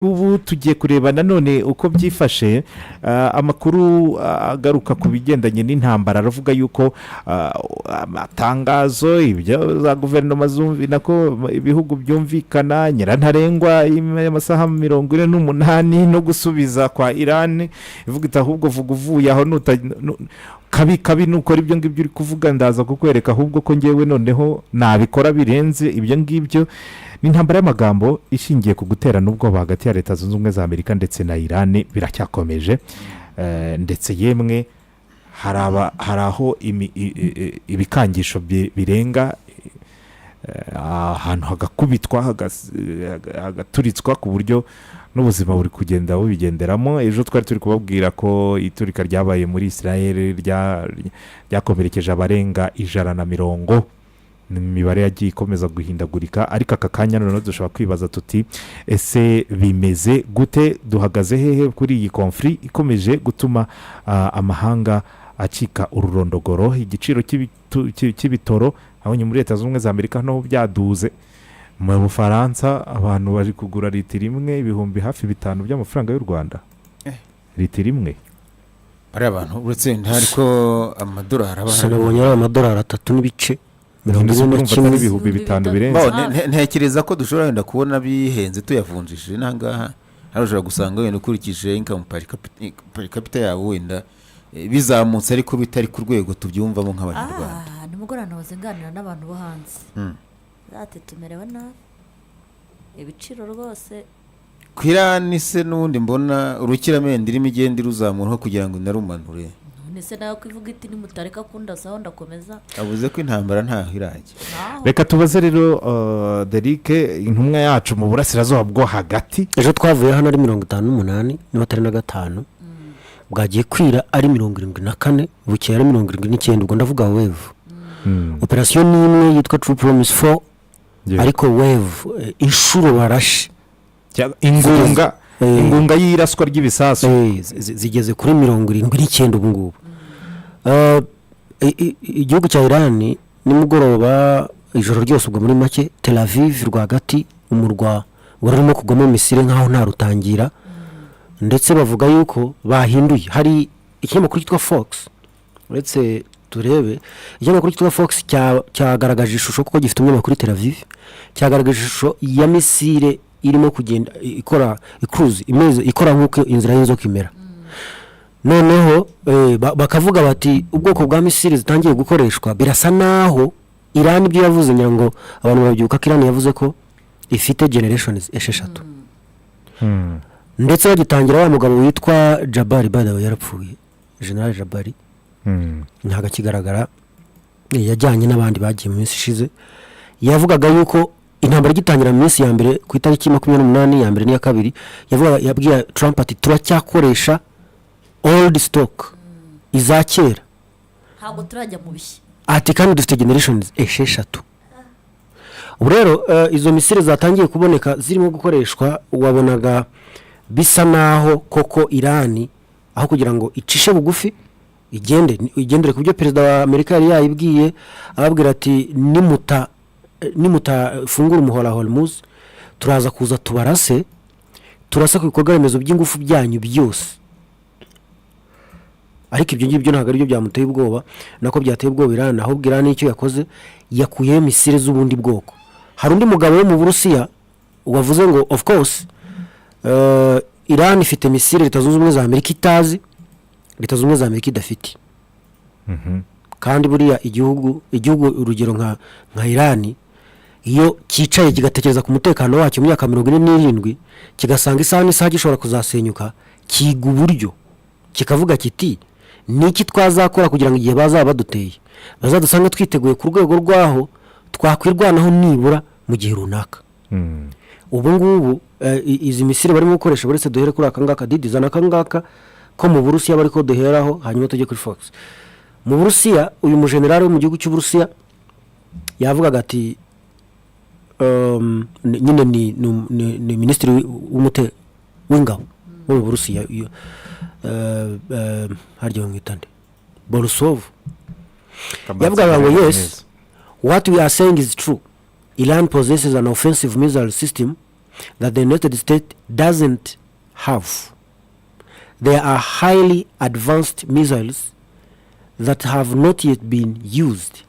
ubu tugiye kureba nanone uko byifashe amakuru agaruka ku bigendanye n'intambara aravuga yuko amatangazo ibyo za guverinoma nako ibihugu byumvikana nyirantarengwa y'amasaha 48 no gusubiza kwa Iran ivuga iti ahubwo vuga uvuye aho kabi nukora ibyo ngibyo uri kuvuga ndaza kukwereka ahubwo ko ngewe noneho nabikora birenze ibyo ngibyo. Ni intambara y'amagambo ishingiye ku guterana ubwoba hagati ya Leta Zunze Ubumwe za Amerika ndetse na Iran biracyakomeje, ndetse yemwe haraho ibikangisho birenga ahantu hagakubitwa hagaturitswa ku buryo n'ubuzima buri kugenda bubigenderamo. Ejo twari turi kubabwira ko iturika ryabaye muri Israel ryakomerekeje abarenga 150. Imibare yagiye ikomeza guhindagurika, ariko aka kanya none dushobora kwibaza tuti ese bimeze gute, duhagaze hehe kuri iyi conflict ikomeje gutuma amahanga acika ururondogoro. Igiciro cy'ibitoro abonye muri Leta Zunze Ubumwe za Amerika no byaduze. Mu Bufaransa abantu bari kugura litiro imwe ibihumbi hafi 5 by'amafaranga y'u Rwanda, litiro imwe. Ari abantu uretse ntariko amadolari abonye amadolari 3 n'ibice ibihumbi 5 birenze. Ntekereza ko dushobora wenda kubona bihenze tuyavunjishije nangaha harashobora gusanga wenda ukurikije income per capita yawe wenda bizamutse ariko bitari ku rwego tubyumvamo nk'abanyarwanda. Nimugorana wazenganira n'abantu bo hanze zate tumerewe nabi ibiciro rwose kwirani se n'undi mbona urukiramende irimo igenda iruzamura kugira ngo narumanure. Nese nayo kwivuga iti nimutareka kunda saho ndakomeza avuze ko intambara ntaho irajye. Reka tubaze rero Derek, intumwa yacu mu burasirazuba bwo hagati. Ejo twavuye hano ari 58 niba atari na 5 bwagiye kwira ari 74 bukeye ari 79. Ubwo ndavuga wave operation nimwe yitwa True Promise 4 ariko wave inshuro barashe ingunga y'iraswa ry'ibisasu zigeze kuri 79 ubu ngubu. Igihugu cya Iran nimugoroba ijoro ryose ubwo muri make Tel Aviv rwagati umurwa warimo kugoma misile nkaho nta rutangira, ndetse bavuga yuko bahinduye. Hari ikinyamakuru cyitwa Fox, uretse turebe ikinyamakuru cyitwa Fox cyagaragaje ishusho kuko gifite umunyamakuru Tel Aviv, cyagaragaje ishusho ya misile irimo kugenda ikora cruise imeze ikora nkuko inzira y'inzoka imera. Noneho bakavuga bati ubwoko bwa misile zitangiye gukoreshwa birasa naho Iran ibyo yavuze ngo abantu babyuka ko Iran yavuze ko ifite generations 6. Ndetse bagitangira wa mugabo witwa Jabari badawe yarapfuye, General Jabari ntaga kigaragara yajyanye n'abandi bagiye mu minsi ishize. Yavugaga yuko intambara igitangira mu minsi ya mbere ku itariki 28 ya mbere n'iya kabiri yabwiye Trump ati turacyakoresha old stock izakera ntabwo turajya mu bishya ati kandi dufite generations 6. Ubu rero izo misile zatangiye kuboneka zirimo gukoreshwa, wabonaga bisa naho koko Iran aho kugira ngo icishe bugufi igendere ku byo perezida wa Amerika yari yayibwiye ababwira ati nimuta fungura umuhora Hormuz turaza kuza tubarase turasa ku bikorwa remezo by'ingufu byanyu byose. Ariko ibyo ngibyo ntabwo ari byo byamuteye ubwoba, nako byateye ubwoba Iran. Ahubwo Iran icyo yakoze yakuye misile z'ubundi bwoko. Hari undi mugabo wo mu Burusiya wavuze ngo of course Iran ifite misile Leta Zunze Ubumwe za Amerika itazi, Leta Zunze Ubumwe za Amerika idafite. Kandi buriya igihugu urugero nka Iran iyo cyicaye kigatekereza ku mutekano wacyo mu myaka 47 kigasanga isaha gishobora kuzasenyuka, kiga uburyo kikavuga kiti niki twazakora kugira ngo igihe bazaba baduteye bazadusanga twiteguye ku rwego rwaho twakwirwanaho nibura mu gihe runaka. Ubu ngubu izi misile barimo gukoresha buretse duhere kuri akangaka didizana akangaka ko mu Burusiya bari ko duheraho hanyuma tujye kuri Fox. Mu Burusiya uyu mujenerali wo mu gihugu cy'u Burusiya yavugaga ati nyine ni ministri w'ingabo mu Burusiya haryo mwitande Borisov yavugaga ngo yes what we are saying is true. Iran possesses an offensive missile system that the United States doesn't have. There are highly advanced missiles that have not yet been used.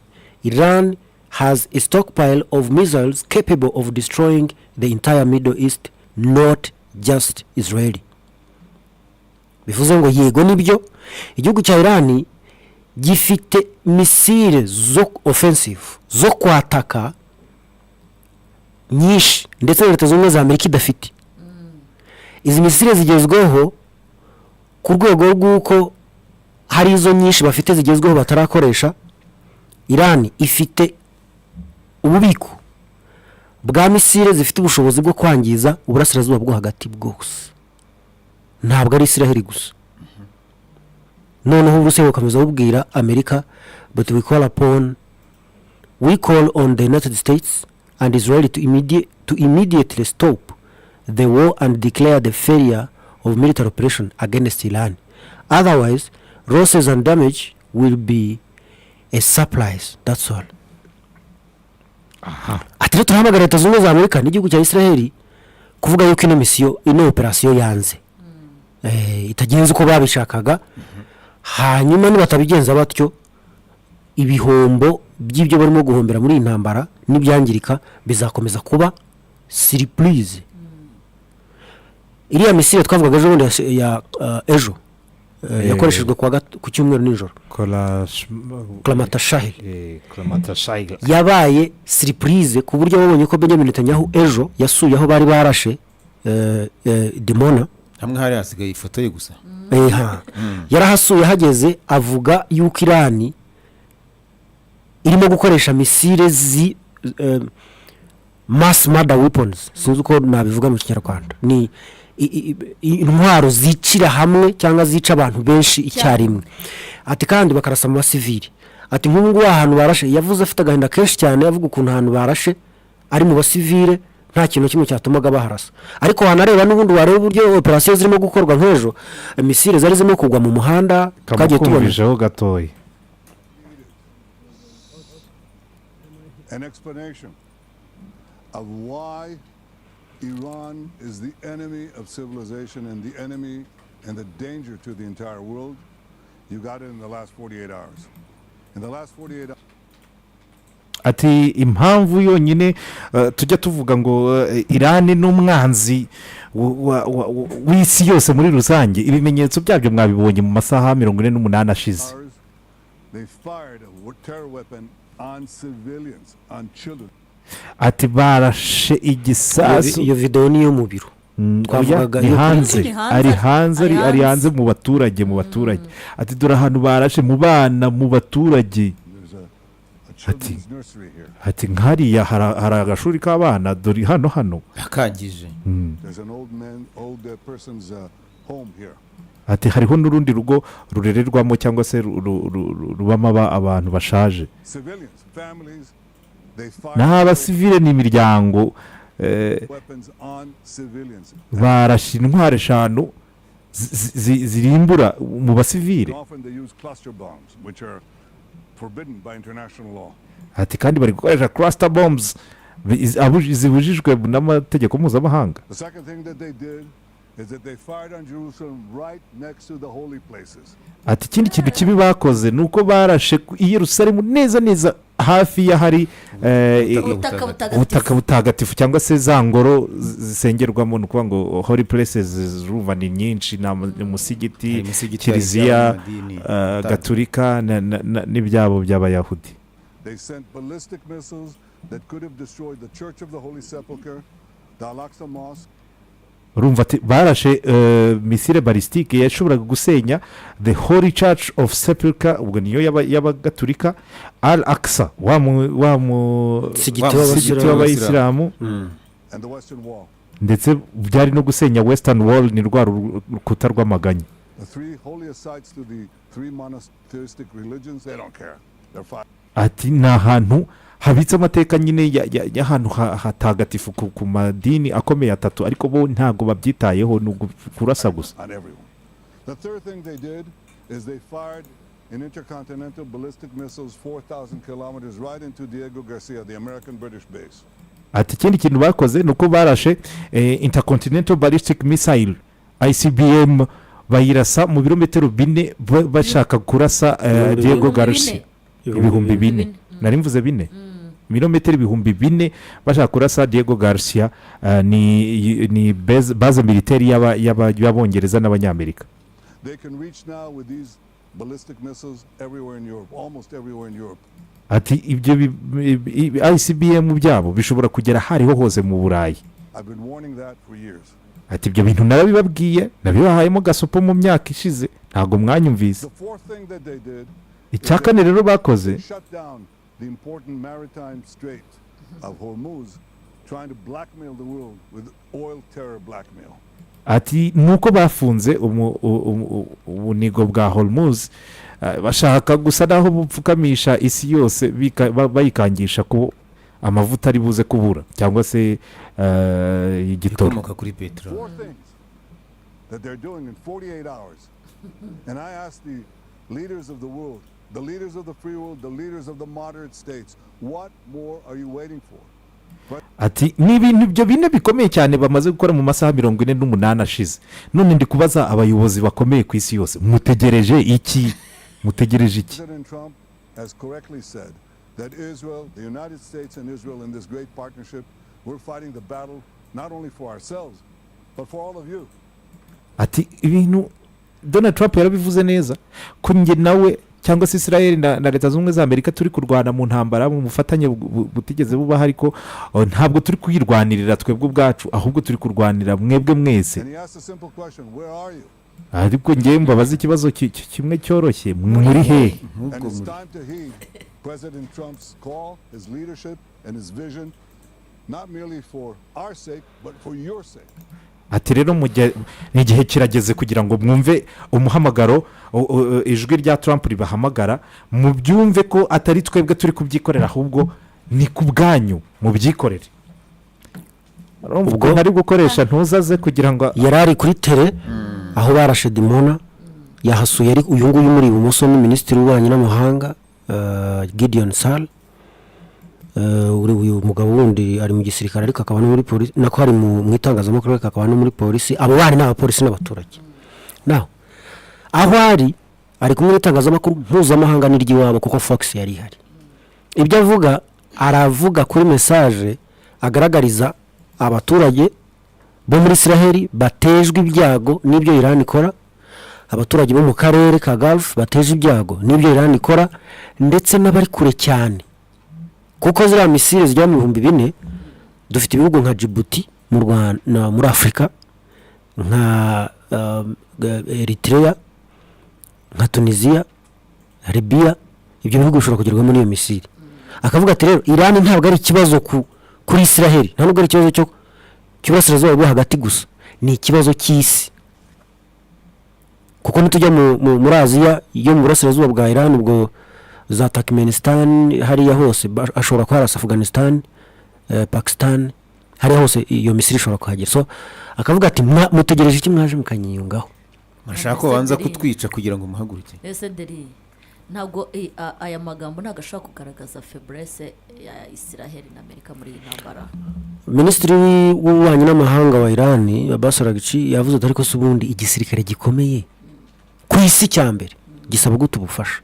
Iran has a stockpile of missiles capable of destroying the entire Middle East, not just Israel. Bivuze ngo yego nibyo igihugu cya Iran gifite misile zo offensive zo kwataka nyinshi ndetse na Leta Zunze Ubumwe za Amerika idafite. Izi misile zigezweho ku rwego rw'uko hari izo nyinshi bafite zigezweho batarakoresha. Iran ifite ububiko bwa misile zifite ubushobozi bwo kwangiza uburasirazuba bwo hagati bwose, ntabwo ari Israel gusa. Noneho Uburusiya bukomeza bubwira Amerika, but we call on the United States and Israel to immediately stop the war and declare the failure of military operation against Iran. Otherwise, losses and damage will be a surprise. That's all. Ati rero turahamagara Leta Zunze Ubumwe za Amerika n'igihugu cya Israel kuvuga yuko ino operasiyo yanze, itagenze uko babishakaga. Hanyuma nibatabigenza batyo, ibihombo by'ibyo barimo guhombera muri intambara n'ibyangirika bizakomeza kuba surprise. Iriya misile twavugaga ejo bundi ya ejo yakoreshejwe ku cyumweru nijoro, Klamatashahil yabaye surprise ku buryo babonye ko Benjamin Netanyahu ejo yasuye aho bari barashe Dimona. Hamwe hari hasigaye ifoto ye gusa. Yarahasuye hageze avuga yuko Iran irimo gukoresha misile mass murder weapons. Sinzi uko nabivuga mu Kinyarwanda. Ni intwaro zicira hamwe cyangwa zica abantu benshi icyarimwe. Ati kandi bakarasa mu basivili. Ati nk'ubu ahantu barashe, yavuze afite agahinda kenshi cyane, yavuga ukuntu ahantu barashe ari mu basivile nta kintu kimwe cyatumaga baharasa. Ariko wanareba n'ubundi wareba uburyo operasiyo zirimo gukorwa nk'ejo, misile zari zirimo kugwa mu muhanda, twagiye tubonejeho gatoya. An explanation of why Iran is the enemy of civilization and the enemy and the danger to the entire world. You got it in the last 48 hours. In the last 48 hours. Ati impamvu yonyine tujya tuvuga ngo Iran n'umwanzi w'isi yose muri rusange, ibimenyetso byabyo mwabibonye mu masaha 48 ashize. They fired a terror weapon on civilians, on children. Ati barashe igisasu. Iyo video ni yo mu biro twavugaga ari hanze mu baturage. Ati dore ahantu barashe mu bana mu baturage. Ati nkariya hari agashuri k'abana dore hano akangije. Ati hariho n'urundi rugo rurererwamo cyangwa se rubamo abantu bashaje. N'abasivile n'imiryango barashe intwaro 5 zirimbura mu basivile. Ati kandi bari gukoresha cluster bombs zibujijwe n'amategeko mpuzamahanga. Ati ikindi kintu kibi bakoze nuko barashe i Yerusalemu neza hafi ya hari ubutaka butagatifu cyangwa se za ngoro zisengerwamo, nukuvuga ngo holy places ruva ni nyinshi, na musigiti, kiliziya gatolika n'ibyabo by'abayahudi. They sent ballistic missiles that could have destroyed the Church of the Holy Sepulchre, the Al-Aqsa Mosque. Urumva ati barashe misile ballistique yashoboraga gusenya the Holy Church of Sepulchre, ubwo niyo y'abagatolika, Al-Aqsa wa mu sigiti w'abayisilamu, and the Western Wall. Ndetse byari no gusenya Western Wall, ni rwa rukuta rw'amaganya. The three holiest sites to the three monotheistic religions, they don't care. They're fine. Ati na hantu habitse amateka nyine y'ahantu hatagatifu ku madini akomeye atatu, ariko bo ntago babyitayeho no kurasa gusa. The third thing they did is they fired an intercontinental ballistic missiles 4,000 kilometers right into Diego Garcia, the American British base. ati ikindi kintu bakoze ni uko barashe intercontinental ballistic missile ICBM bayirasa mu birometero 4 bashaka kurasa Diego Garcia ibihumbi 4 nari mvuze 4 ibirometero 4,000 bashaka kurasa Diego Garcia ni base militaire y'abongereza n'abanyamerika. They can reach now with these ballistic missiles everywhere in Europe, almost everywhere in Europe. Ati ibyo ICBM byabo bishobora kugera hariho hose mu Burayi. I've been warning that for years. Ati ibyo bintu narabibabwiye nabibahayemo gasopo mu myaka ishize ntago mwanyumvise. The fourth thing that they did, icyakane rero bakoze shut down the important maritime strait of Hormuz, trying to blackmail the world with oil terror blackmail. Ati nuko bafunze ubunigo bwa Hormuz bashaka gusa naho bupfukamisha isi yose bayikangisha ko amavuta ari buze kubura cyangwa se igitoro. Kuri petrol. Four things that they're doing in 48 hours. And I ask the leaders of the world, the leaders of the free world, the leaders of the moderate states, what more are you waiting for? Ati ni ibintu byo bine bikomeye cyane bamaze gukora mu masaha 48 ashize. None ndi kubaza abayobozi bakomeye ku isi yose mutegereje iki? President Trump has correctly said that Israel, the United States and Israel in this great partnership, we're fighting the battle not only for ourselves but for all of you. Ati ibintu Donald Trump yarabivuze neza ko nge nawe cyangwa se Israel na leta z'ubumwe za Amerika turi kurwana mu ntambara mu bufatanye butigeze buba ariko ntabwo turi kuyirwanirira twebwe ubwacu ahubwo turi kurwanira mwebwe mwese. Ariko ngiye mbabaza ikibazo kimwe cyoroshye muri he? President Trump's call, his leadership and his vision, not merely for our sake but for your sake. Ati rero ni igihe kirageze kugira ngo mwumve umuhamagaro ijwi rya Trump ribahamagara mu byumve ko atari twebwe turi kubyikorera ahubwo ni ku bwanyu mu byikorere. Ubwo ntari gukoresha ntuzaze kugira ngo yarari kuri tele aho barashe Dimona yahasuye ari uyu nguyu muri ibumoso ni minisitiri w'ububanyi n'amahanga Gideon Sal. Uyu mugabo wundi ari mu gisirikare ariko akaba no muri polisi nako ari mu itangazamakuru akaba no muri polisi abo bari n'abapolisi n'abaturage. Naho aho ari kumwe n'itangazamakuru mpuzamahanga n'iry'iwabo kuko Fox yari ihari. Ibyo avuga aravuga kuri message agaragariza abaturage bo muri Israel batejwe ibyago n'ibyo Iran ikora, abaturage bo mu karere ka Gulf bateje ibyago n'ibyo Iran ikora ndetse n'abari kure cyane kuko ziriya misile zijya mu 4,000 dufite ibihugu nka Djibouti mu Rwanda muri Afrika nka Eritrea nka Tunisia Libya ibyo bihugu bishobora kugerwamo n'iyo misile. Akavuga ati rero Iran ntabwo ari ikibazo kuri Israel ntabwo ari ikibazo cyo cy'uburasirazuba bwo hagati gusa ni ikibazo cy'isi kuko nitujya muri Aziya yo mu burasirazuba bwa Iran ubwo za Turkmenistan hariya hose ashobora kuharasa Afghanistan Pakistan hariya hose iyo misiri ishobora kuhagera. So akavuga ati mutegereje iki mwaje mukanyiyungaho mashaka wanza kutwica kugira ngo muhaguruke. Ese deri ntabwo aya magambo nagashaka kugaragaza faiblesse ya Israel na Amerika muri iyi ntambara. Minisitiri w'ububanyi n'amahanga wa Iran Abbas Araghchi yavuze ati ariko subundi igisirikare gikomeye ku isi cyambere gisaba gutubufasha.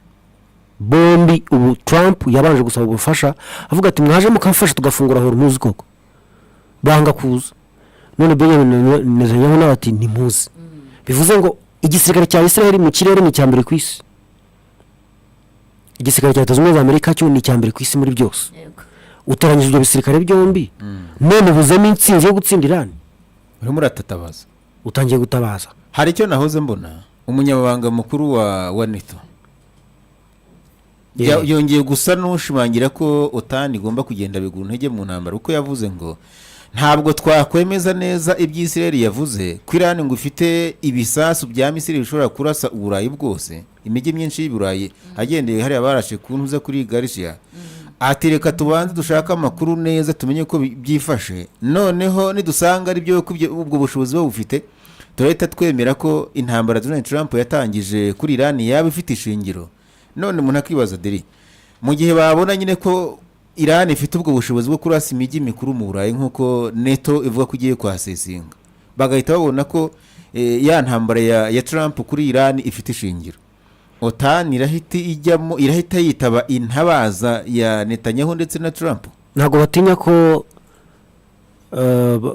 Bombi ubu Trump yabanje gusaba ubufasha avuga ati mwaje mukamfasha tugafungura Hormuz koko banga kuza. None Benjamin Netanyahu nawe ati ntimuzi. Bivuze ngo igisirikare cya Israel mu kirere ni cyambere ku isi. Igisirikare cya Leta Zunze Ubumwe za Amerika cyo ni cyambere ku isi muri byose. Utoranyije ibyo bisirikare byombi none buzemo intsinzi yo gutsinda Iran. Uri muratatabaza utangiye gutabaza. Hari icyo nahoze mbona umunyamabanga mukuru wa Nato yongeye gusa n'ushimangira ko OTAN igomba kugenda bigura intege mu ntambara uko yavuze ngo ntabwo twakwemeza neza iby'Israel yavuze ko Iran ngo ifite ibisasu bya Misiri bishobora kurasa Uburayi bwose imijyi myinshi y'Uburayi agendeye hari abarashe kuntuza kuri Garcia. Ati reka tubanze dushaka amakuru neza tumenye ko byifashe noneho nidusanga ari byo ubwo bushobozi bufite turahita twemera ko intambara Donald Trump yatangije kuri Iran yaba ifite ishingiro. None umuntu akibaza deri mu gihe babona nyine ko Iran ifite ubwo bushobozi bwo kurasa imijyi mikuru mu Burayi nk'uko Nato ivuga ko igiye kwasesinga bagahita babona ko ya ntambara ya Trump kuri Iran ifite ishingiro OTAN irahita yitaba intabaza ya Netanyahu ndetse na Trump. Ntabwo batinya ko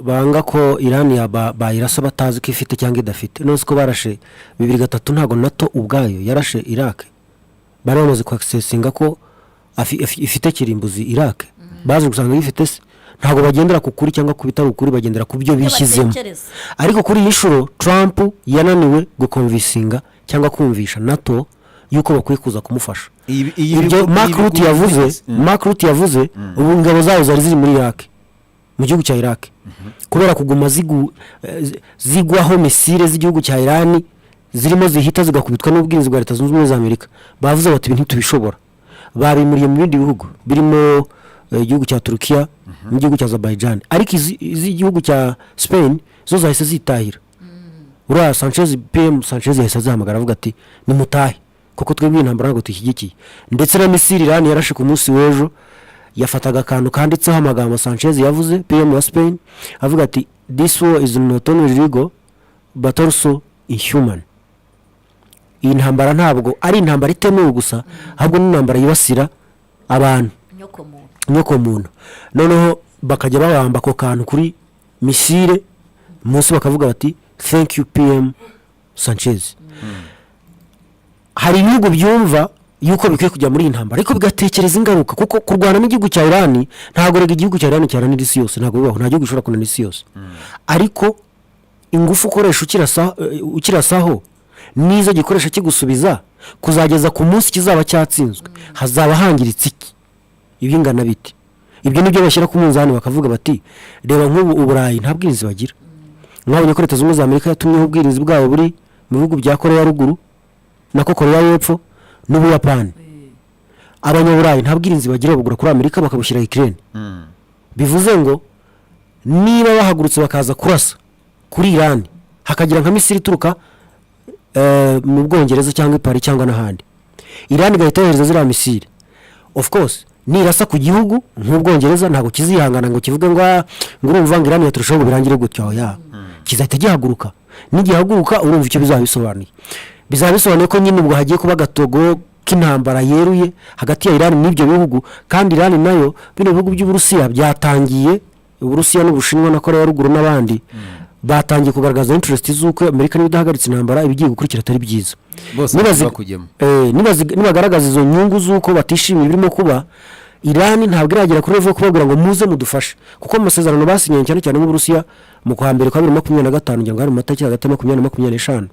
banga ko Iran bayirasa batazi ko ifite cyangwa idafite nose ko barashe 2003 ntabwo Nato ubwayo yarashe Iraq bari bamaze kwasesinga ko ifite kirimbuzi Iraq baje gusanga ifite ntabwo bagendera ku kuri cyangwa ku bitari ukuri bagendera ku byo bishyizemo ariko kuri iyi shuro Trump yananiwe gukonvinsinga cyangwa kumvisha Nato yuko bakwiye kuza kumufasha ibyo Mark Rutte yavuze ubu ingabo zayo zari ziri muri Iraq mu gihugu cya Iraq kubera kuguma zigwaho misile z'igihugu cya Iran zirimo zihita zigakubitwa n'ubwiriza bwa Leta Zunze Ubumwe za Amerika bavuze bati ibintu tubishobora babimuriye mu bindi bihugu birimo igihugu cya Turkiya n'igihugu cya Azerbaijan ariko igihugu cya Spain zo zahise zitahira ura PM Sanchez yahise azahamagara avuga ati ni mutahe kuko twebwe intambara ntabwo tushyigikiye ndetse na misile Iran yarashe ku munsi w'ejo yafataga akantu kanditseho amagambo Sanchez yavuze PM wa Spain avuga ati this war is not only legal but also inhuman. Iyi ntambara ntabwo ari intambara itemewe gusa ahubwo ni intambara yibasira abantu nyoko muntu noneho bakajya babamba ko kantu kuri misile munsi bakavuga bati thank you PM Sanchez. Hari ibihugu byumva yuko bikwiye kujya muri intambara ariko bigatekereza ingaruka kuko kurwana n'igihugu cya Iran ntabwo rega igihugu cya Iran cyarana n'isi yose ntabwo bibaho nta gihugu gishobora kunana isi yose ariko ingufu ukoresha ukirasaho nizo gikoresha kigusubiza kuzageza ku munsi kizaba cyatsinzwe hazaba hangiritse iki ibingana biti ibyo nibyo bashyira ku munzani bakavuga bati reba nk'ubu Uburayi nta bwirinzi bagira mwabonye ko Leta Zunze Ubumwe za Amerika yatumyeho ubwirinzi bwabo buri mu bihugu bya Korea ya ruguru na Korea y'epfo n'Ubuyapani abanyaburayi nta bwirinzi bagira bugura kuri Amerika bakabushyira Ukraine bivuze ngo niba bahagurutse bakaza kurasa kuri Iran hakagira nka misiri ituruka mu Bwongereza cyangwa Paris cyangwa n'ahandi Iran igahita yohereza ziriya misiri of course nirasa ku gihugu nk'Ubwongereza ntabwo kizihangana ngo kivuge ngo urumva ngo Iran yaturushaho ngo birangire gutyo ya kizahita gihaguruka n'igihaguruka urumva icyo bizabisobanuye ko nyine ubwo hagiye kuba gatogo k'intambara yeruye hagati ya Iran n'ibyo bihugu kandi Iran nayo bino bihugu by'Uburusiya byatangiye Uburusiya n'Ubushinwa na Korea ya ruguru n'abandi batangiye kugaragaza interest z'uko Amerika n'idahagaritse intambara ibigiye gukurikira atari byiza nibagaragaza izo nyungu z'uko batishimiye birimo kuba Iran ntabwo iragera kuri level kubabwira ngo muze mudufashe kuko mu masezerano basinye cyane cyane n'Uburusiya mu kwa mbere kwa 2025 ngira ngo hari matariki hagati ya 2025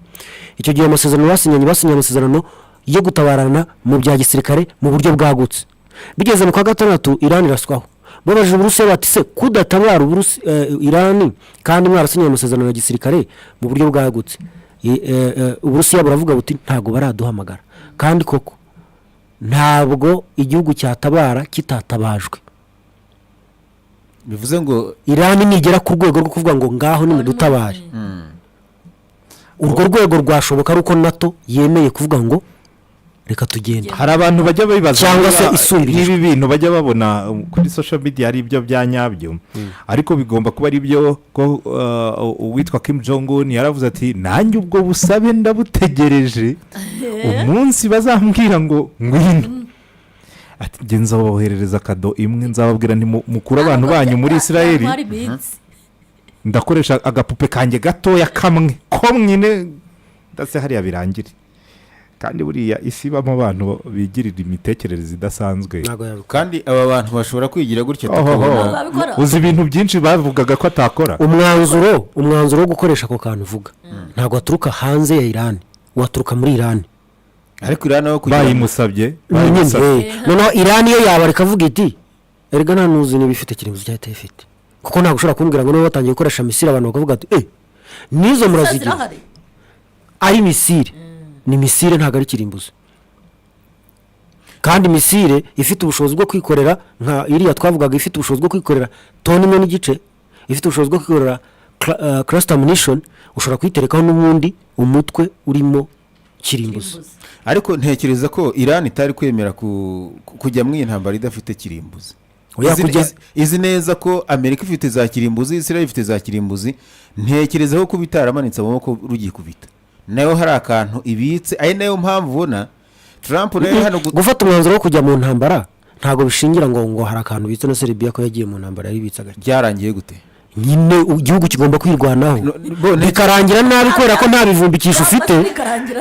icyo gihe amasezerano basinye amasezerano yo gutabarana mu bya gisirikare mu buryo bwagutse bigeze mu kwa gatandatu Iran iraswaho babaje Uburusiya bati se kudatabara Iran kandi mwarasinye amasezerano ya gisirikare mu buryo bwagutse Uburusiya buravuga buti ntago baraduhamagara kandi koko ntabwo igihugu cyatabara kitatabajwe bivuze ngo Iran nigera ku rwego rwo kuvuga ngo ngaho ni mudutabare urwo rwego rwashoboka ruko Nato yemeye kuvuga ngo reka tugende hari abantu bajya bibaza cyangwa se isumbirije ibi bintu bajya babona kuri social media ari ibyo byanyabyo ariko bigomba kuba ari byo ko uwitwa Kim Jong Un yaravuze ati nanjye ubwo busabe ndabutegereje umunsi bazambwira ngo ngwino ati genza boherereza kado imwe nzababwira nti mukura abantu banyu muri Israel ndakoresha agapupe kanjye gatoya kamwe ko mwine ndase hariya birangire kandi buriya isi bamo abantu bigirira imitekerereze idasanzwe kandi aba bantu bashobora kwigira gutya uzi ibintu byinshi bavugaga ko atakora umwanzuro wo gukoresha ako kantu uvuga ntabwo aturuka hanze ya Iran waturuka muri Iran ariko Iran nawe bayimusabye noneho Iran yo yabareka avuga iti erega nta nuzi niba ifite kirimbuzi cya ifite kuko ntabwo ushobora kumbwira ngo niba batangiye gukoresha misiri abantu bakavuga ati nizo murazigira ari misiri ni misire ntabwo ari kirimbuzi kandi misire ifite ubushobozi bwo kwikorera nka iriya twavugaga ifite ubushobozi bwo kwikorera toni imwe n'igice ifite ubushobozi bwo kwikorera cluster ammunition ushobora kuyiterekaho n'ubundi umutwe urimo kirimbuzi ariko ntekereza ko Iran itari kwemera kujya mu intambara idafite kirimbuzi izi neza ko Amerika ifite za kirimbuzi, Israel ifite za kirimbuzi, ntekereza ko kuba itaramanitse amaboko rugiye kubita nayo hari akantu ibitse, ari nayo mpamvu ubona Trump nayo hano gufata umwanzuro wo kujya mu ntambara ntabwo bishingira ngo hari akantu bitse na Serbia ko yagiye mu ntambara yari bitsaga. Byarangiye gute? Nyine igihugu kigomba kwirwanaho bikarangira nabi kubera ko nta bivumbikisha ufite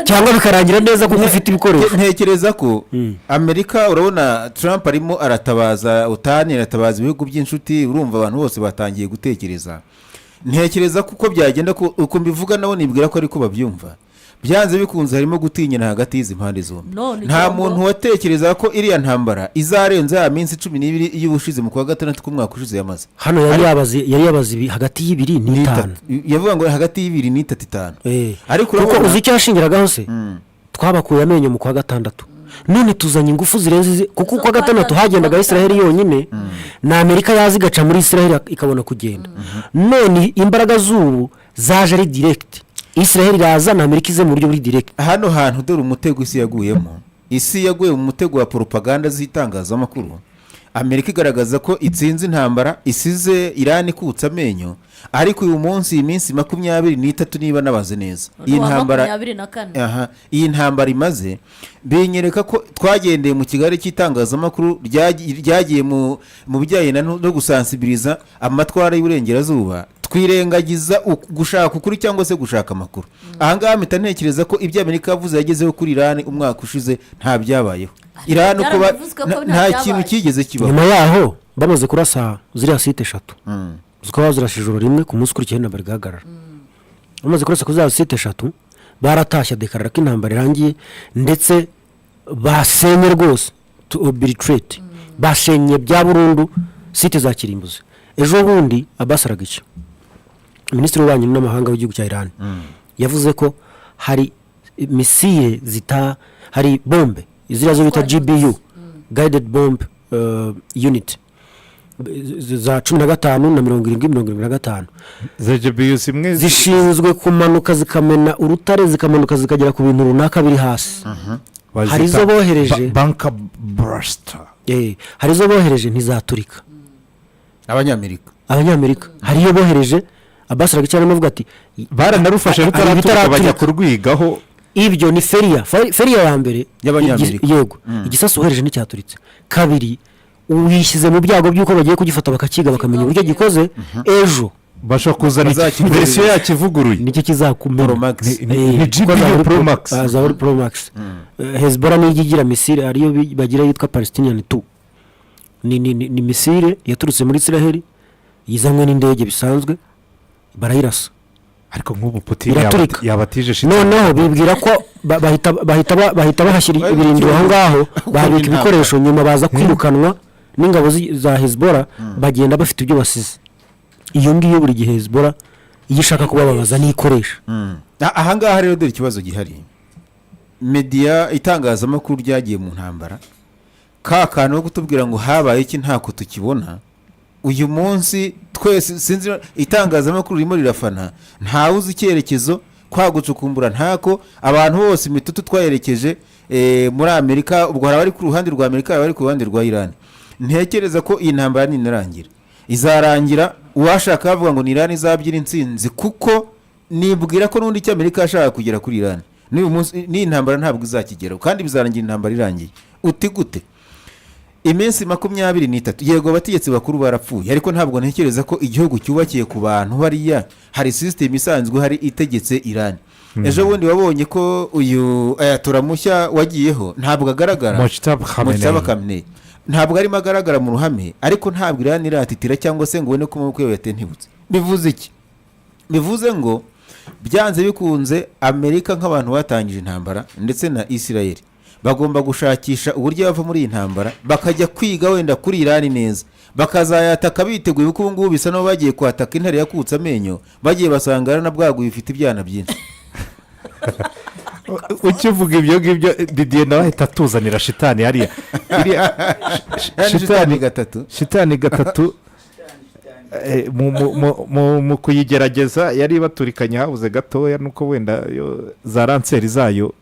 cyangwa bikarangira neza kuko ufite ibikoresho. Ntekereza ko Amerika, urabona Trump arimo aratabaza utani, aratabaza ibihugu by'inshuti, urumva abantu bose batangiye gutekereza. Ntekereza kuko byagenda uko mbivuga nabo nibwira ko ariko babyumva, byanze bikunze harimo gutinyana hagati y'izi mpande zombi. Nta muntu watekereza ko iriya ntambara izarenza ya minsi 12 y'ubushize mu kwa gatandatu k'umwaka ushize yamaze. Hano yari yabazi hagati y'ibiri n'itanu, yavuga ngo hagati y'ibiri n'itanu. Ariko urabona uzi icyo yashingiragaho se, twabakuye amenyo mu kwa gatandatu, none tuzanye ingufu zirenze kuko kwa gatandatu hagendaga Israel yonyine na Amerika yazigaca muri Israel ikabona kugenda. None imbaraga z'ubu zaje ari direct, Israel iraza na Amerika ize mu buryo buri direct. Hano hantu dore umutego isi yaguyemo, isi yaguye mu mutego wa propaganda z'itangazamakuru. Amerika igaragaza ko itsinze intambara, isize Iran ikutsa amenyo, ariko uyu munsi iminsi 23 niba nabaze neza iyi ntambara iyi ntambara imaze binyereka ko twagendeye mu Kigali cy'itangazamakuru ryagiye mu bijyanye no gusansibiriza amatwara y'uburengerazuba, twirengagiza gushaka ukuri cyangwa se gushaka amakuru. Ahangaha mpita ntekereza ko ibyo Amerika yavuze yagezeho kuri Iran umwaka ushize nta byabayeho. Iran kuba nta kintu kigeze kibaho. Nyuma yaho bamaze kurasa ziriya site 3 zikaba zirashije ijoro rimwe ku munsi ukurikiyeho intambara igahagarara. Bamaze kurasa ku za site 3 baratashye dekarara ko intambara irangiye, ndetse basenye rwose to obliterate, bashenye bya burundu site za kirimbuzi. Ejo bundi Abasaragica, Minisitiri w'Ububanyi n'Amahanga w'igihugu cya Iran, yavuze ko hari misile hari bombe izira zo bita GBU, guided bomb unit za 15 na 70 za GBU zimwe zishinzwe kumanuka zikamena urutare, zikamanuka zikagera ku bintu runaka biri hasi. Hari zo bohereje bunker burster, hari zo bohereje ntizaturika. Abanyamerika hari yo bohereje Abasaragica cyane bavuga ati baranarufashe rutaraturika bajya kurwigaho. Ibyo ni feria ya mbere y'Abanyamerika. Yego, igisasu uhereje nticyaturitse. Kabiri, uyishyize mu byago by'uko bagiye kugifata bakakiga bakamenya uburyo gikoze, ejo bashaka kuzana verisiyo yakivuguruye, nicyo kizakumera ni GBU Pro Max. Za Pro Max. Hezbollah niyo igira misile ariyo bagira yitwa Palestinian 2. Ni misile yaturutse muri Israel, yizanywe n'indege bisanzwe, barayirasa. Ariko nk'ubu Putin yabatije shit. Noneho bibwira ko bahita bahashyira ibirindiro aho ngaho, babika ibikoresho, nyuma baza kwirukanwa n'ingabo za Hezbollah, bagenda bafite ibyo basize. Iyo ngiyo buri gihe Hezbollah iyo ishaka kubabaza n'ikoresha. Aha ngaha rero dore ikibazo gihari, media itangazamakuru ryagiye mu ntambara, kantu no kutubwira ngo habaye iki ntako tukibona. Uyu munsi twese sinzi itangazamakuru ririmo rirafana, nta uzi icyerekezo, kwagucukumbura ntako, abantu bose imitutu twayerekeje muri Amerika, ubwo hari abari ku ruhande rwa Amerika, abari ku ruhande rwa Iran. Ntekereza ko iyi ntambara ninarangira izarangira uwashaka bavuga ngo ni Iran izabyira intsinzi, kuko nibwira ko n'undi cy'Amerika yashaka kugera kuri Iran. N'uyu munsi ni intambara ntabwo izakigeraho, kandi bizarangira intambara irangiye. Uti gute? Iminsi 23, yego abategetsi bakuru barapfuye, ariko ntabwo ntekereza ko igihugu cyubakiye ku bantu bariya hari system isanzwe hari itegetse Iran. Ejo bundi wabonye ko uyu ayatura mushya wagiyeho ntabwo agaragara, Mujtaba Khamenei ntabwo arimo agaragara mu ruhame, ariko ntabwo Iran iratitira cyangwa se ngo ubone ko maboko yawe yatentibutse. Bivuze iki? Bivuze ngo byanze bikunze Amerika nk'abantu batangije intambara ndetse na Israel bagomba gushakisha uburyo bava muri iyi ntambara, bakajya kwiga wenda kuri Iran neza, bakazayataka biteguye uko ngubu bisa no bagiye kwataka intare yakutsa amenyo, bagiye basangana na bwagu bifite ibyana byinshi. Ukivuga ibyo ngibyo Didier nawe ahita atuzanira shitani hariya. Shitani gatatu mu kuyigerageza yari baturikanya habuze gatoya, nuko wenda za ranseri zayo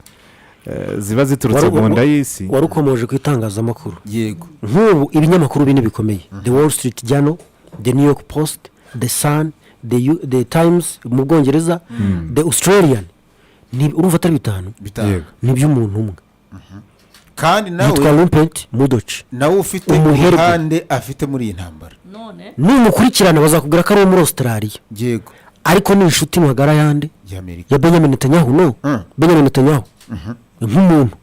ziba ziturutse mu nda y'isi. wari ukomoje ku itangazamakuru. yego nk'ubu ibinyamakuru bine bikomeye the Wall Street Journal, the New York Post, the Sun, the Times mu Bwongereza, the Australian, ni urumva atari bitanu ni by'umuntu umwe kandi yitwa Rupert Murdoch. nawe ufite umuhande afite muri iyi ntambara none numukurikirana bazakubwira ko ari muri Australia yego ariko ni inshuti magara yande y'Amerika ya Benjamin Netanyahu. no Benjamin Netanyahu nk'umuntu.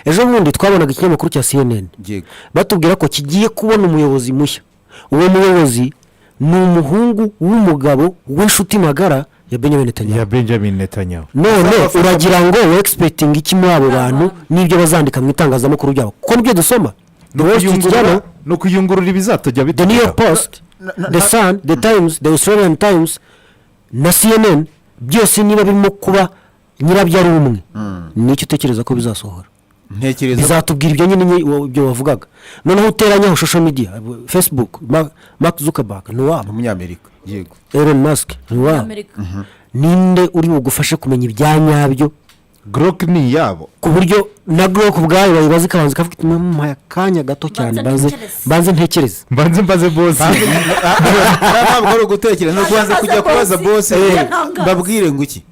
ejo bundi twabonaga ikinyamakuru cya CNN yego batubwira ko kigiye kubona umuyobozi mushya. uwo muyobozi ni umuhungu w'umugabo w'inshuti magara ya Benjamin Netanyahu. none uragira ngo we expecting iki muri abo bantu n'ibyo bazandika mu itangazamakuru byabo kuko nibyo dusoma. no kuyungurura ibizatojya the New York Post, the Sun, the Times, the Australian Times na CNN byose niba birimo kuba nyirabyo ari umwe nicyo utekereza ko bizasohora. ntekereza bizatubwira ibyo nyine ibyo wavugaga. noneho uteranyaho social media, Facebook, Mark Zuckerberg ni wabo umunyamerika yego Elon Musk ni wabo. Amerika ninde uri bugufashe kumenya ibyanyabyo Grok ni yabo ku buryo na Grok ubwayo bayibaza ikabanza ikavuga mu akanya gato cyane banze ntekereze mbaze boss. ntabwo ari ugutekereza no kubanza kujya kubaza boss babwire ngo iki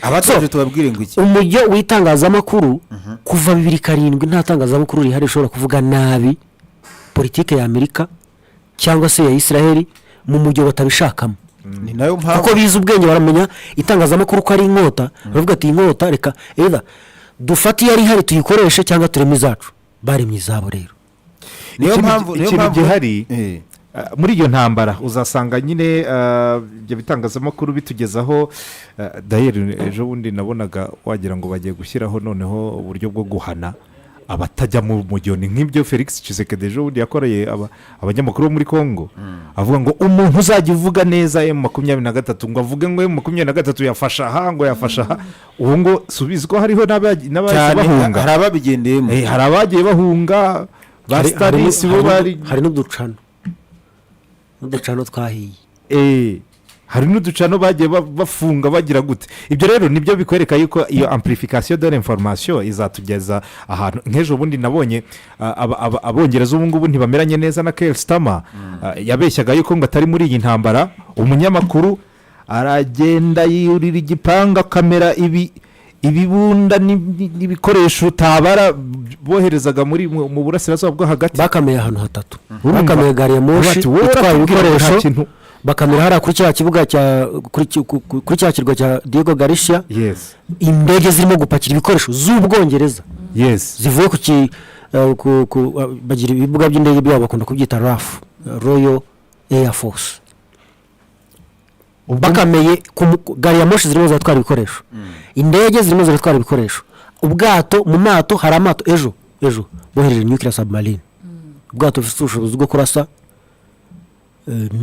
abatoje tubabwire ngo iki. umujyo w'itangazamakuru kuva 2007 nta tangazamakuru rihari rishobora kuvuga nabi politike ya Amerika cyangwa se ya Israel mu mujyo batabishakamo. ni nayo mpamvu kuko biza ubwenge baramenya itangazamakuru ko ari inkota bavuga ati inkota reka either dufate yari hari tuyikoreshe cyangwa tureme izacu baremye izabo. rero niyo mpamvu gihari muri iyo ntambara uzasanga nyine ibyo bitangazamakuru bitugezaho. dayeri ejo bundi nabonaga wagira ngo bagiye gushyiraho noneho uburyo bwo guhana abatajya mu mujyoni nk'ibyo Felix Tshisekedi ejo bundi yakoreye abanyamakuru bo muri Congo avuga ngo umuntu uzajya uvuga neza M23 ngo avuge ngo M23 yafasha aha ngo yafasha aha ubu ngo subizwa hariho n'abagiye bahunga hari ababigendeyemo hari abagiye bahunga ba Staris bo bari hari n'uducano twahiye hari n'uducano bagiye bafunga bagira gute. ibyo rero nibyo bikwereka yuko iyo amplification de l'information izatugeza ahantu. nk'ejo bundi nabonye abongereza ubu ngubu ntibameranye neza na Keir Starmer yabeshyaga yuko ngo atari muri iyi ntambara. umunyamakuru aragenda yurira igipanga kamera ibibunda n'ibikoresho utabara boherezaga mu burasirazuba bwo hagati bakameye ahantu hatatu. bakameye gari ya moshi itwaye ibikoresho bakamera hariya kuri cya kibuga kuri cya kirwa cya Diego Garcia. indege zirimo gupakira ibikoresho z'Ubwongereza zivuye bagira ibibuga by'indege byabo bakunda kubyita RAF, Royal Air Force. bakameye gari ya moshi zirimo ziratwara ibikoresho, indege zirimo ziratwara ibikoresho, ubwato mu mato hari amato ejo bohereje nuclear submarine, ubwato bufite ubushobozi bwo kurasa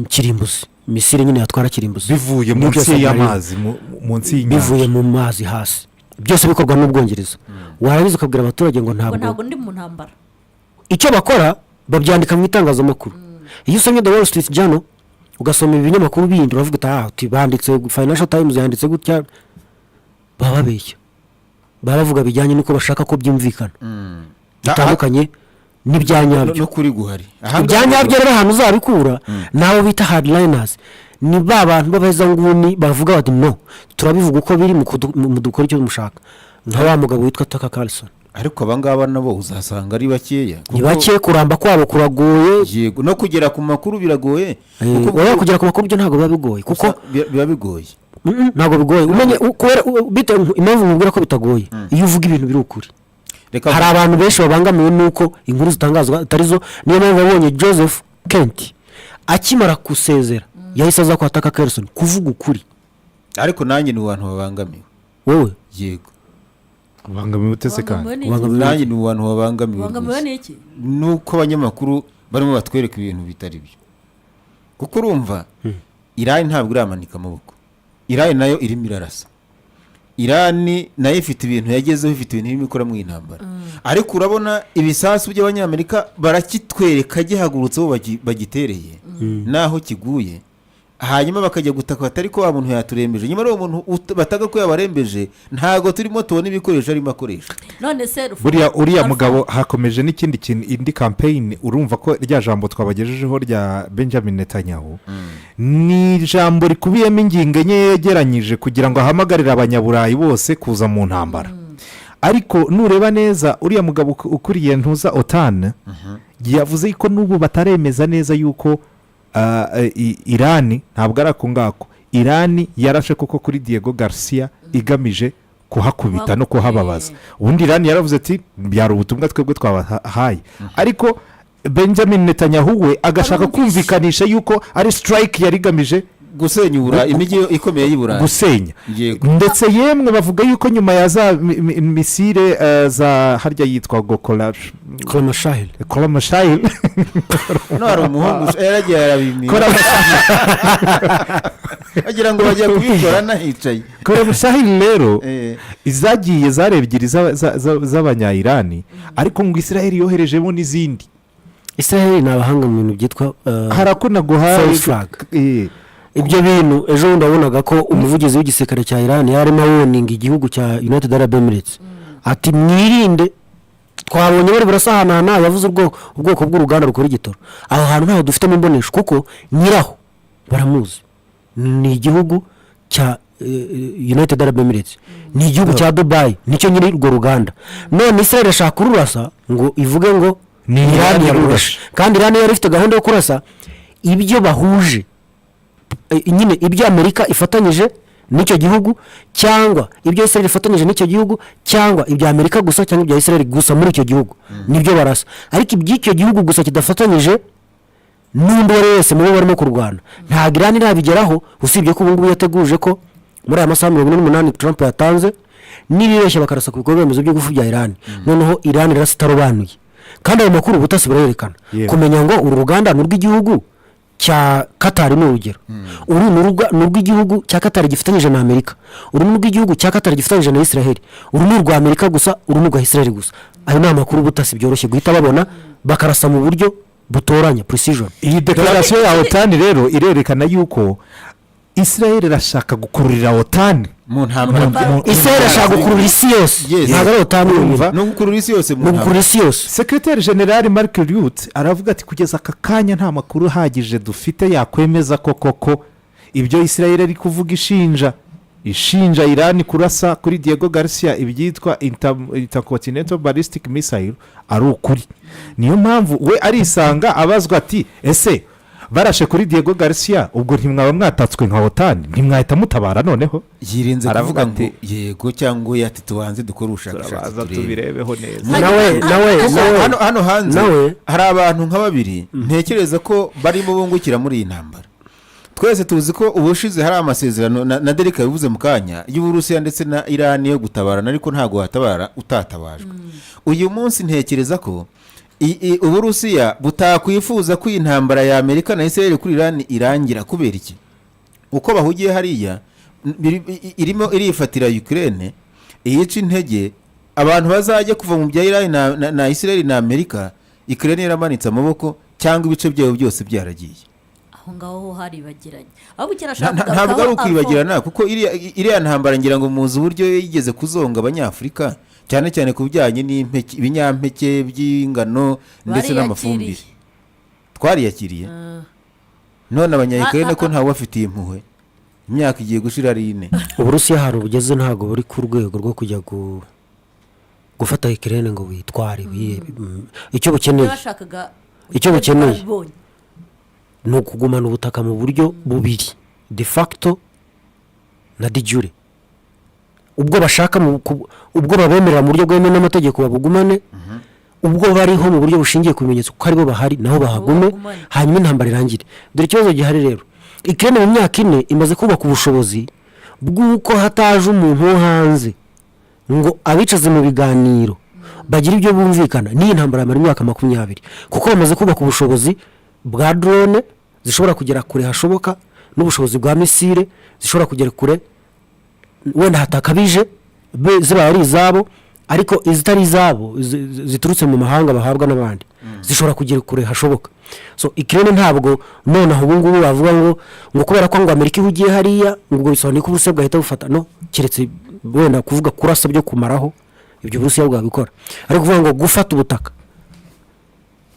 kirimbuzi, misile nyine yatwara kirimbuzi bivuye munsi y'amazi munsi y'inyanja bivuye mu mazi hasi. byose bikorwa n'Ubwongereza. warangiza ukabwira abaturage ngo ntabwo ndi mu ntambara. icyo bakora babyandika mu itangazamakuru. iyo usomye The Wall Street Journal ugasoma ibinyamakuru bindi uravuga uti banditse Financial Times yanditse gutya, baba babeshya baravuga bijyanye n'uko bashaka ko byumvikana bitandukanye n'ibyanyabyo no kuri guhari. ibyanyabyo rero ahantu uzabikura nabo bita hardliners ni ba bantu b'abazanguni bavuga bati no turabivuga uko biri mu dukora icyo mushaka. nka wa mugabo witwa Tucker Carlson. ariko abangaba nabo uzasanga ari bakeya, ni bake, kuramba kwabo kuragoye. yego no kugera ku makuru biragoye. kuko kugera ku makuru byo ntabwo biba bigoye kuko biba bigoye. ntabwo bigoye umenye impamvu mubwira ko bitagoye iyo uvuga ibintu biri ukuri. hari abantu benshi babangamiwe nuko inkuru zitangazwa atarizo. niyo mpamvu babonye Joseph Kent akimara kusezera yahise aza kwa Tucker Carlson kuvuga ukuri. ariko nanjye ni abantu babangamiwe. wowe yego ubangamiwe utese kandi nanjye ni abantu babangamiwe. ubangamiwe n'iki? nuko abanyamakuru barimo batwereka ibintu bitari byo. kuko urumva Irani ntabwo iramanika amaboko. Irani nayo irimo irarasa. Irani nayo ifite ibintu yagezeho, ifite ibintu irimo ikora mu intambara. ariko urabona ibisasu by'abanyamerika barakitwereka gihagurutse bo bagitereye naho kiguye hanyuma bakajya gutaka atari ko wa muntu yaturembeje nyuma uwo muntu bataga ko yabarembeje ntago turimo tubona ibikoresho arimo akoresha. none se buriya uriya mugabo hakomeje n'ikindi kintu, indi campaign urumva ko rya jambo twabagejejeho rya Benjamin Netanyahu ni ijambo rikubiyemo ingingo enye yegeranyije kugira ngo ahamagarire abanyaburayi bose kuza mu ntambara. ariko nureba neza uriya mugabo ukuriye ntuza OTAN yavuze ko n'ubu bataremeza neza yuko Irani ntabwo ari ako ngako. Irani yarashe koko kuri Diego Garcia igamije kuhakubita no kuhababaza. ubundi Irani yaravuze ati byari ubutumwa twebwe twabahaye. ariko Benjamin Netanyahu we agashaka kumvikanisha yuko ari strike yari igamije gusenyura imijyi ikomeye y'Iburayi, gusenya. ndetse yemwe bavuga yuko nyuma ya za misile za harya yitwa Kolamashahil no hari umuhungu yaragiye yarabimira agira ngo bajya kubikora nahicaye. Kolamashahil rero izagiye zare ebyiri z'abanya-Irani, ariko ngo Israel yoherejemo n'izindi. Israel ni abahanga mu bintu byitwa harakuna guhaye flag. Ibyo bintu ejo bundi wabonaga ko umuvugizi w'igisirikare cya Iran yarimo warning igihugu cya United Arab Emirates ati mwirinde, twabonye bari burasahanana, yavuze ubwoko bw'uruganda rukora igitoro aho hantu ntaho dufite mu mbonesho kuko nyiraho baramuzi, ni igihugu cya United Arab Emirates, ni igihugu cya Dubai, nicyo nyiri urwo ruganda. none Israel ashaka kururasa ngo ivuge ngo ni Iran yarurashe, kandi Iran yari ifite gahunda yo kurasa ibyo bahuje, nyine ibyo Amerika ifatanyije n'icyo gihugu cyangwa ibyo Israel ifatanyije n'icyo gihugu cyangwa ibya Amerika gusa cyangwa ibya Israel gusa muri icyo gihugu nibyo barasa. ariko iby'icyo gihugu gusa kidafatanyije n'undi uwo wese mu bo barimo kurwana ntabwo Iran irabigeraho, usibye ko ubu ngubu yateguje ko muri aya masaha 48 Trump yatanze n'ibibeshya bakarasa ku bikorwa remezo by'ingufu bya Iran. noneho Iran irasa itarobanuye, kandi ayo makuru ubutasi burerekana kumenya ngo uru ruganda ni urw'igihugu cya Qatar ni urugero, uru ni urw'igihugu cya Qatar gifatanyije na Amerika, uru ni urw'igihugu cya Qatar gifatanyije na Israel, uru ni urwa Amerika gusa, uru ni urwa Israel gusa. ayo ni amakuru ubutasi byoroshye guhita babona bakarasa mu buryo butoranya precision. iyi declaration ya OTAN rero irerekana yuko Israel irashaka gukururira OTAN mu ntambara. Israel irashaka gukurura isi yose, ntabwo ari OTAN yumva, no gukurura isi yose mu gukurura isi yose. Secretary General Mark Rutte aravuga ati kugeza aka kanya nta makuru hagije dufite yakwemeza koko ibyo Israel ari kuvuga ishinja Iran kurasa kuri Diego Garcia ibyitwa intercontinental ballistic missile ari ukuri. niyo mpamvu we arisanga abazwa ati ese barashe kuri Diego Garcia ubwo ntimwaba mwatatswe nka OTAN, ntimwahita mutabara noneho. yirinze kuvuga ngo yego cyangwa yati tubanze dukora ubushakashatsi tubirebeho neza. nawe hano hanze hari abantu nka babiri ntekereza ko barimo bungukira muri iyi ntambara. twese tuzi ko ubushize hari amasezerano na Derek yavuze mu kanya y'Uburusiya ndetse na Iran yo gutabarana, ariko ntago watabara utatabajwe. uyu munsi ntekereza ko Uburusiya butakwifuza ko intambara ya Amerika na Israel kuri Iran irangira. kubera iki? uko bahugiye hariya irimo irifatira Ukraine, iyica intege abantu bazajya kuva mu bya Iran na Israel na Amerika. Ukraine yaramanitse amaboko cyangwa ibice byayo byose byaragiye aho ngaho haribagiranye. ntabwo ari ukwibagirana kuko iriya ntambara ngira ngo muzi uburyo yigeze kuzonga abanyafurika, cyane cyane ku bijyanye n'ibinyampeke by'ingano ndetse n'amafumbire twariyakiriye. none abanyayikirene ko ntawe bafitiye impuhwe, imyaka igiye gushira ari 4. Uburusiya hari ubugeze ntago buri ku rwego rwo kujya gufata Ukraine ngo witware. icyo bukeneye ni ukugumana ubutaka mu buryo bubiri, de facto na de jure. ubwo bashaka ubwo babemerera mu buryo bwemewe n'amategeko babugumane, ubwo bariho mu buryo bushingiye ku bimenyetso ko aribo bahari naho bahagume, hanyuma intambara irangire. dore ikibazo gihari rero, Ukraine mu myaka 4 imaze kubaka ubushobozi bw'uko hataje umuntu wo hanze ngo abicaze mu biganiro bagira ibyo bumvikana n'iyi ntambara yamara imyaka 20, kuko bamaze kubaka ubushobozi bwa drone zishobora kugera kure hashoboka, n'ubushobozi bwa misile zishobora kugera kure wenda hatakabije ziba ari izabo, ariko izitari izabo ziturutse mu mahanga bahabwa n'abandi zishobora kugera kure hashoboka. So Ukraine ntabwo noneho ubu ngubu bavuga ngo kubera ko ngo Amerika ihugiye hariya ngo bisobanuye ko Uburusiya bwahita bufata, no, keretse wenda kuvuga kurasa byo kumaraho ibyo Uburusiya bwabikora, ariko kuvuga ngo gufata ubutaka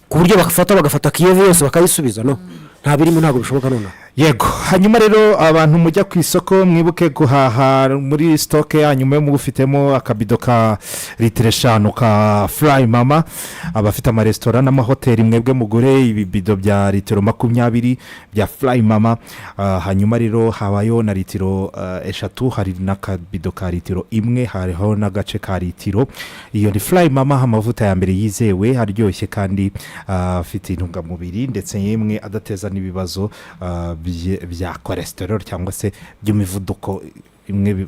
ku buryo bagafata Kiev yose bakayisubiza, no, nta birimo, ntabwo bishoboka noneho. Yego, hanyuma rero abantu mujya ku isoko mwibuke guhaha muri stoke hanyuma yo mugufitemo akabido ka litiro 5 ka Fly Mama. Abafite amaresitora n'amahoteli mwebwe mugure ibibido bya litiro 20 bya Fly Mama. Hanyuma rero habayo na litiro 3, hari n'akabido ka litiro 1, hariho n'agace ka litiro. Iyo ni Fly Mama, amavuta ya mbere yizewe, aryoshye kandi afite intungamubiri ndetse yemwe adateza n'ibibazo bya cholesterol cyangwa se by'imivuduko imwe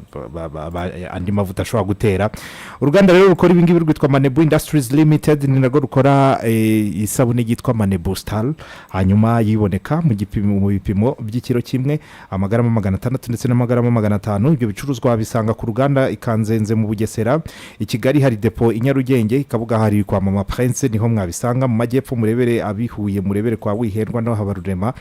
andi mavuta ashobora gutera. Uruganda rero rukora ibingibi rwitwa Manebu Industries Limited, ni narwo rukora isabune yitwa Manebu Star, hanyuma yiboneka mu bipimo by'ikiro kimwe, amagarama 600 ndetse n'amagarama 500. Ibyo bicuruzwa bisanga ku ruganda Ikanzenze mu Bugesera. I Kigali hari depo i Nyarugenge, Ikabuga hari kwa Mama Prince, niho mwabisanga. Mu Majyepfo murebere Abihuye, murebere kwa Wiherwa no Habarurema.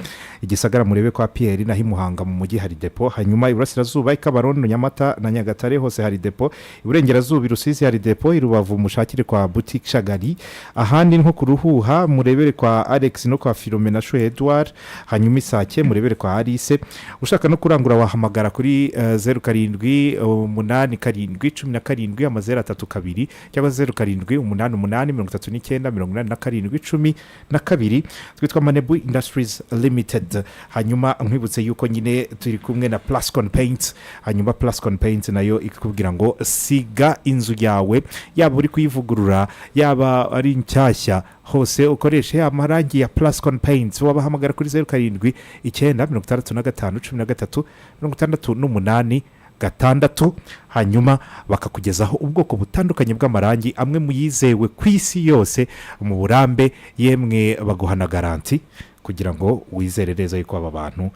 Igisagara murebe kwa Pierre, naho Muhanga mu mujyi hari depo. Hanyuma Iburasirazuba Ikabaro, Nyamata na Nyagatare hose hari depo. Iburengerazuba Rusizi hari depo. Irubavu mushakire kwa Boutique Shagali. Ahandi nko ku Ruhuha murebere kwa Alex no kwa Philomena Sho Edouard. Hanyuma Isake murebere kwa Alice. Ushaka no kurangura wahamagara kuri 078717 cyangwa 0788398712. Twitwa Manebu Industries Limited. Hanyuma nkwibutse yuko nyine turi kumwe na Plascon Paints. Hanyuma Plascon Paints nayo ikubwira ngo siga inzu yawe, yaba uri kuyivugurura yaba ari nshyashya, hose ukoreshe amarangi ya Plascon Paints. Wabahamagara kuri 07961368 hanyuma bakakugezaho ubwoko butandukanye bw'amarangi, amwe muyizewe ku isi yose mu burambe, yemwe baguhana garanti kugira ngo wizere neza yuko aba bantu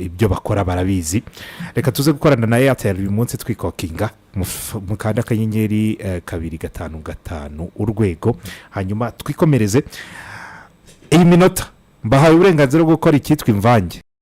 ibyo bakora barabizi. Reka tuze gukorana na Airtel uyu munsi twikokinga mu kanda kanyenyeri 255 urwego, hanyuma twikomereze iyi minota. Mbahaye uburenganzira bwo gukora icyitwa imvange.